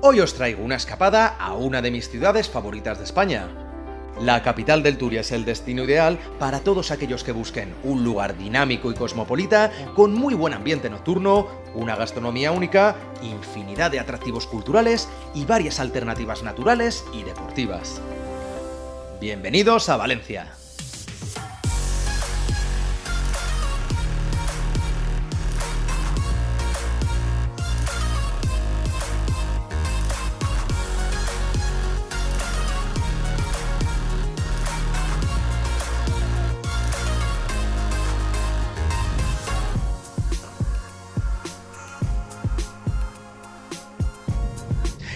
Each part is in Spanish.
Hoy os traigo una escapada a una de mis ciudades favoritas de España. La capital del Turia es el destino ideal para todos aquellos que busquen un lugar dinámico y cosmopolita, con muy buen ambiente nocturno, una gastronomía única, infinidad de atractivos culturales y varias alternativas naturales y deportivas. Bienvenidos a Valencia.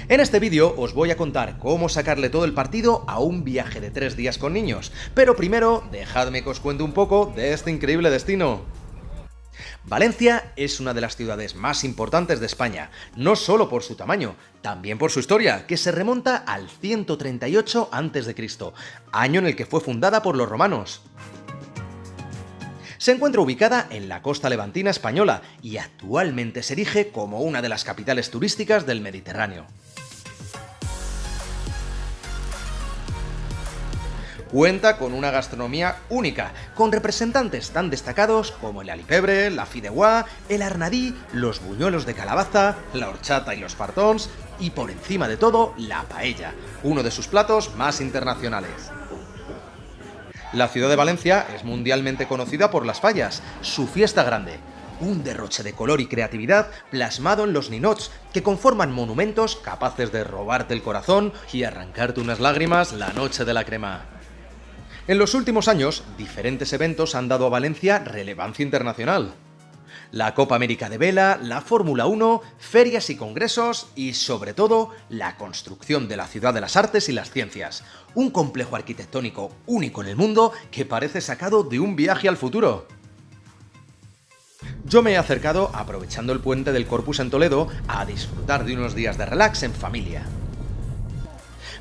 En este vídeo os voy a contar cómo sacarle todo el partido a un viaje de 3 días con niños, pero primero dejadme que os cuente un poco de este increíble destino. Valencia es una de las ciudades más importantes de España, no solo por su tamaño, también por su historia, que se remonta al 138 a.C., año en el que fue fundada por los romanos. Se encuentra ubicada en la costa levantina española y actualmente se erige como una de las capitales turísticas del Mediterráneo. Cuenta con una gastronomía única, con representantes tan destacados como el alipebre, la fideuà, el arnadí, los buñuelos de calabaza, la horchata y los fartons, y por encima de todo, la paella, uno de sus platos más internacionales. La ciudad de Valencia es mundialmente conocida por las fallas, su fiesta grande, un derroche de color y creatividad plasmado en los ninots, que conforman monumentos capaces de robarte el corazón y arrancarte unas lágrimas la noche de la crema. En los últimos años, diferentes eventos han dado a Valencia relevancia internacional. La Copa América de Vela, la Fórmula 1, ferias y congresos y, sobre todo, la construcción de la Ciudad de las Artes y las Ciencias, un complejo arquitectónico único en el mundo que parece sacado de un viaje al futuro. Yo me he acercado, aprovechando el puente del Corpus en Toledo, a disfrutar de unos días de relax en familia.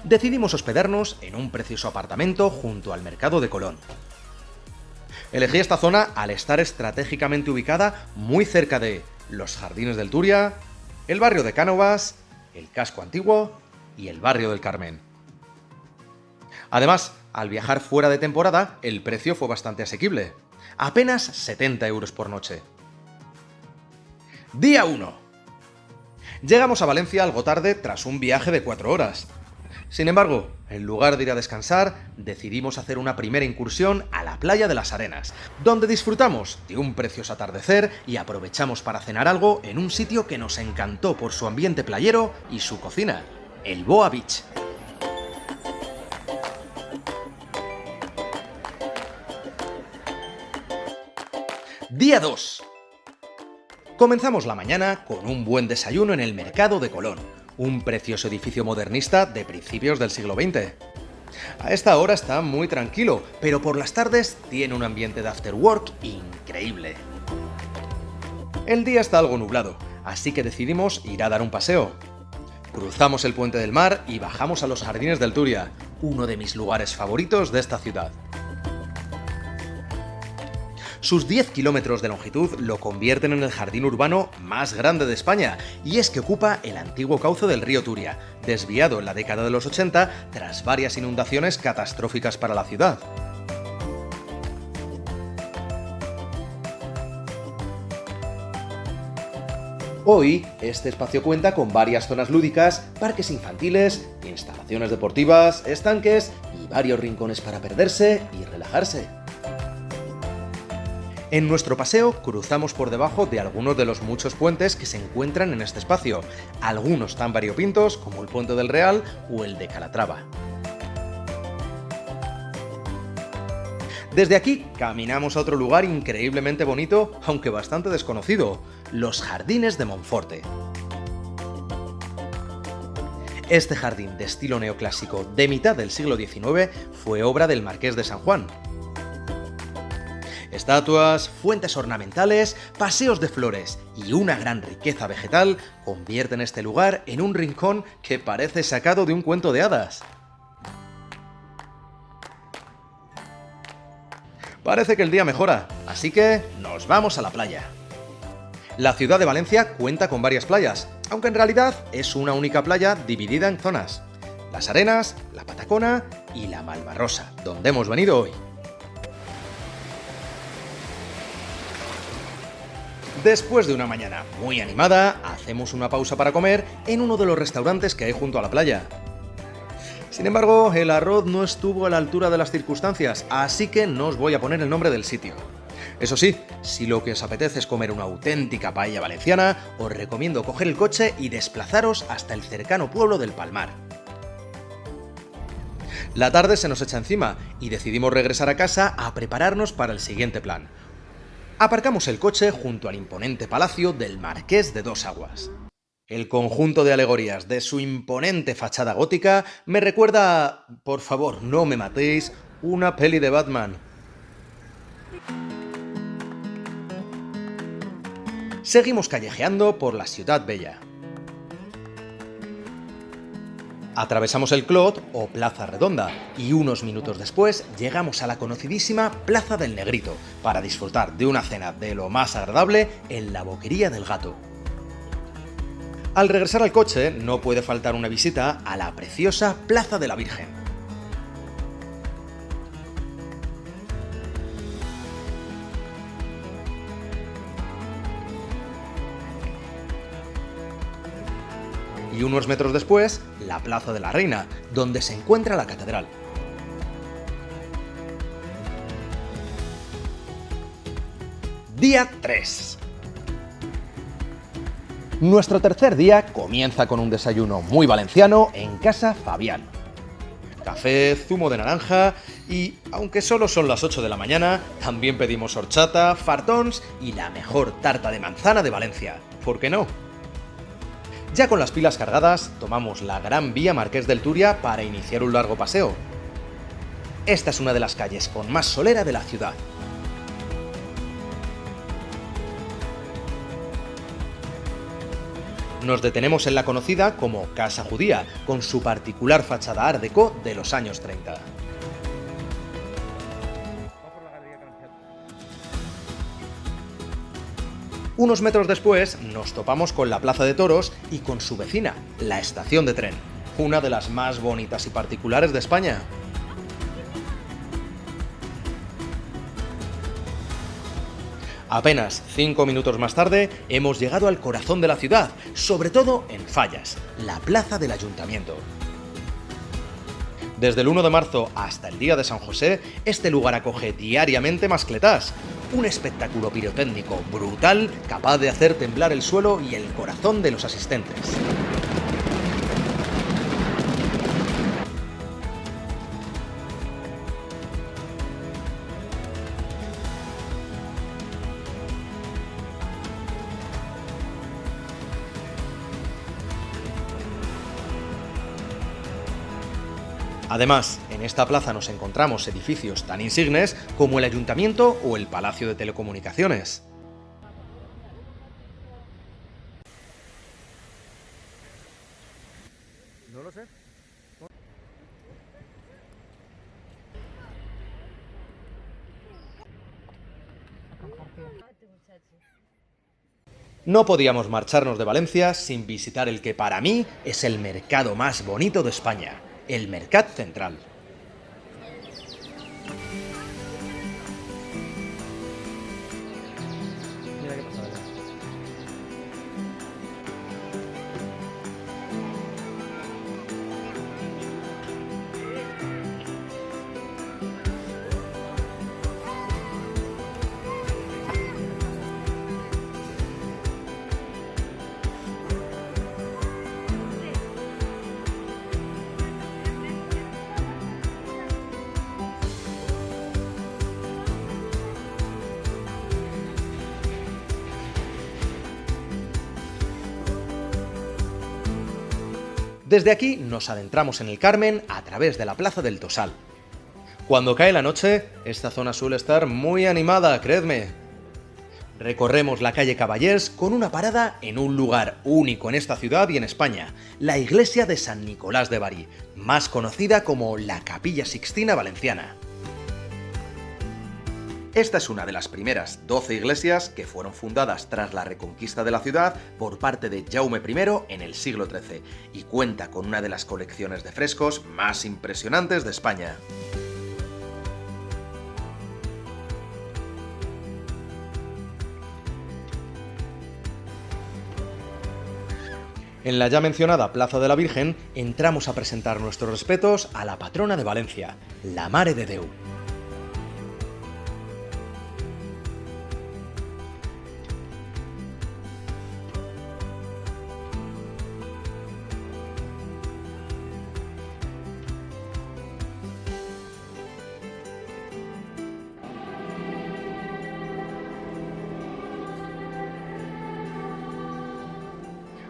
Decidimos hospedarnos en un precioso apartamento junto al Mercado de Colón. Elegí esta zona al estar estratégicamente ubicada muy cerca de los Jardines del Turia, el barrio de Cánovas, el Casco Antiguo y el barrio del Carmen. Además, al viajar fuera de temporada, el precio fue bastante asequible, apenas 70 euros por noche. Día 1. Llegamos a Valencia algo tarde tras un viaje de 4 horas. Sin embargo, en lugar de ir a descansar, decidimos hacer una primera incursión a la playa de las Arenas, donde disfrutamos de un precioso atardecer y aprovechamos para cenar algo en un sitio que nos encantó por su ambiente playero y su cocina, el Boa Beach. Día 2. Comenzamos la mañana con un buen desayuno en el Mercado de Colón, un precioso edificio modernista de principios del siglo XX. A esta hora está muy tranquilo, pero por las tardes tiene un ambiente de after work increíble. El día está algo nublado, así que decidimos ir a dar un paseo. Cruzamos el Puente del Mar y bajamos a los Jardines del Turia, uno de mis lugares favoritos de esta ciudad. Sus 10 kilómetros de longitud lo convierten en el jardín urbano más grande de España, y es que ocupa el antiguo cauce del río Turia, desviado en la década de los 80 tras varias inundaciones catastróficas para la ciudad. Hoy, este espacio cuenta con varias zonas lúdicas, parques infantiles, instalaciones deportivas, estanques y varios rincones para perderse y relajarse. En nuestro paseo cruzamos por debajo de algunos de los muchos puentes que se encuentran en este espacio, algunos tan variopintos como el Puente del Real o el de Calatrava. Desde aquí caminamos a otro lugar increíblemente bonito, aunque bastante desconocido, los Jardines de Monforte. Este jardín de estilo neoclásico de mitad del siglo XIX fue obra del Marqués de San Juan. Estatuas, fuentes ornamentales, paseos de flores y una gran riqueza vegetal convierten este lugar en un rincón que parece sacado de un cuento de hadas. Parece que el día mejora, así que nos vamos a la playa. La ciudad de Valencia cuenta con varias playas, aunque en realidad es una única playa dividida en zonas: Las Arenas, la Patacona y la Malvarrosa, donde hemos venido hoy. Después de una mañana muy animada, hacemos una pausa para comer en uno de los restaurantes que hay junto a la playa. Sin embargo, el arroz no estuvo a la altura de las circunstancias, así que no os voy a poner el nombre del sitio. Eso sí, si lo que os apetece es comer una auténtica paella valenciana, os recomiendo coger el coche y desplazaros hasta el cercano pueblo del Palmar. La tarde se nos echa encima y decidimos regresar a casa a prepararnos para el siguiente plan. Aparcamos el coche junto al imponente palacio del Marqués de Dos Aguas. El conjunto de alegorías de su imponente fachada gótica me recuerda a, por favor, no me matéis, una peli de Batman. Seguimos callejeando por la Ciutat Vella. Atravesamos el Clot o Plaza Redonda y unos minutos después llegamos a la conocidísima Plaza del Negrito para disfrutar de una cena de lo más agradable en la Boquería del Gato. Al regresar al coche no puede faltar una visita a la preciosa Plaza de la Virgen. Y unos metros después, la Plaza de la Reina, donde se encuentra la catedral. Día 3. Nuestro tercer día comienza con un desayuno muy valenciano en Casa Fabián. Café, zumo de naranja y, aunque solo son las 8 de la mañana, también pedimos horchata, fartons y la mejor tarta de manzana de Valencia. ¿Por qué no? Ya con las pilas cargadas, tomamos la Gran Vía Marqués del Turia para iniciar un largo paseo. Esta es una de las calles con más solera de la ciudad. Nos detenemos en la conocida como Casa Judía, con su particular fachada art déco de los años 30. Unos metros después nos topamos con la Plaza de Toros y con su vecina, la estación de tren, una de las más bonitas y particulares de España. Apenas 5 minutos más tarde hemos llegado al corazón de la ciudad, sobre todo en Fallas, la plaza del Ayuntamiento. Desde el 1 de marzo hasta el día de San José, este lugar acoge diariamente mascletás, un espectáculo pirotécnico brutal capaz de hacer temblar el suelo y el corazón de los asistentes. Además, en esta plaza nos encontramos edificios tan insignes como el Ayuntamiento o el Palacio de Telecomunicaciones. No lo sé. No podíamos marcharnos de Valencia sin visitar el que para mí es el mercado más bonito de España, el Mercat Central. Mira qué pasada. Desde aquí nos adentramos en el Carmen a través de la Plaza del Tosal. Cuando cae la noche, esta zona suele estar muy animada, creedme. Recorremos la calle Caballers con una parada en un lugar único en esta ciudad y en España, la iglesia de San Nicolás de Bari, más conocida como la Capilla Sixtina Valenciana. Esta es una de las primeras 12 iglesias que fueron fundadas tras la reconquista de la ciudad por parte de Jaume I en el siglo XIII y cuenta con una de las colecciones de frescos más impresionantes de España. En la ya mencionada Plaza de la Virgen entramos a presentar nuestros respetos a la patrona de Valencia, la Mare de Déu.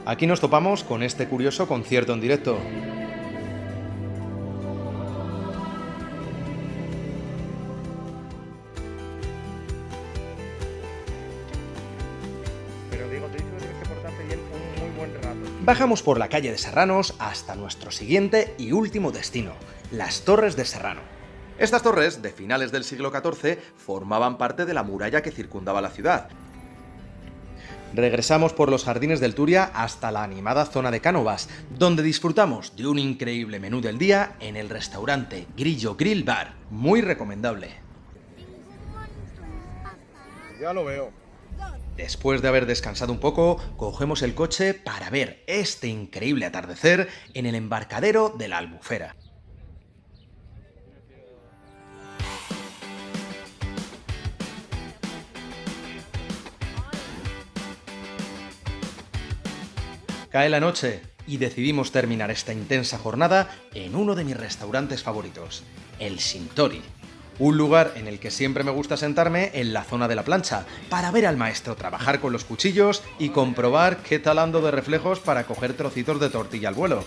Aquí nos topamos con este curioso concierto en directo. Pero digo, te he dicho que tienes que portarte bien un muy buen rato. Bajamos por la calle de Serranos hasta nuestro siguiente y último destino, las Torres de Serrano. Estas torres, de finales del siglo XIV, formaban parte de la muralla que circundaba la ciudad. Regresamos por los jardines del Turia hasta la animada zona de Cánovas, donde disfrutamos de un increíble menú del día en el restaurante Grillo Grill Bar, muy recomendable. Ya lo veo. Después de haber descansado un poco, cogemos el coche para ver este increíble atardecer en el embarcadero de la Albufera. Cae la noche y decidimos terminar esta intensa jornada en uno de mis restaurantes favoritos, el Sintori. Un lugar en el que siempre me gusta sentarme en la zona de la plancha, para ver al maestro trabajar con los cuchillos y comprobar qué tal ando de reflejos para coger trocitos de tortilla al vuelo.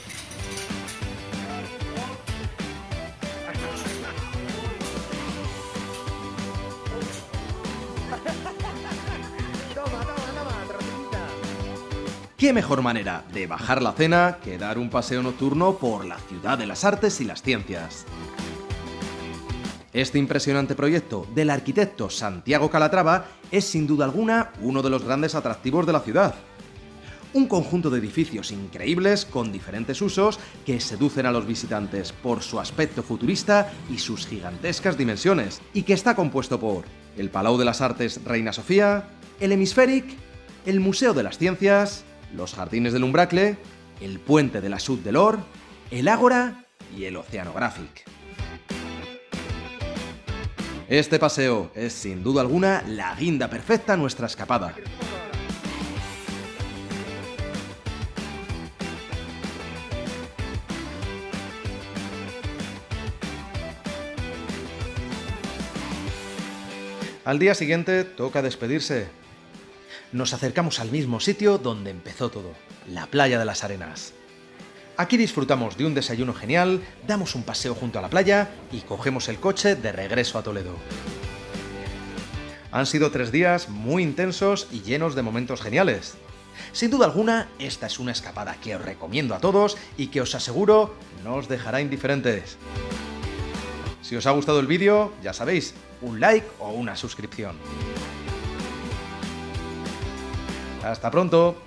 ¿Qué mejor manera de bajar la cena que dar un paseo nocturno por la ciudad de las artes y las ciencias? Este impresionante proyecto del arquitecto Santiago Calatrava es sin duda alguna uno de los grandes atractivos de la ciudad. Un conjunto de edificios increíbles con diferentes usos que seducen a los visitantes por su aspecto futurista y sus gigantescas dimensiones, y que está compuesto por el Palau de las Artes Reina Sofía, el Hemisfèric, el Museo de las Ciencias, los Jardines del Umbracle, el Puente de la Sud de l'Or, el Ágora y el Oceanographic. Este paseo es sin duda alguna la guinda perfecta a nuestra escapada. Al día siguiente toca despedirse. Nos acercamos al mismo sitio donde empezó todo, la Playa de las Arenas. Aquí disfrutamos de un desayuno genial, damos un paseo junto a la playa y cogemos el coche de regreso a Toledo. Han sido 3 días muy intensos y llenos de momentos geniales. Sin duda alguna, esta es una escapada que os recomiendo a todos y que os aseguro no os dejará indiferentes. Si os ha gustado el vídeo, ya sabéis, un like o una suscripción. ¡Hasta pronto!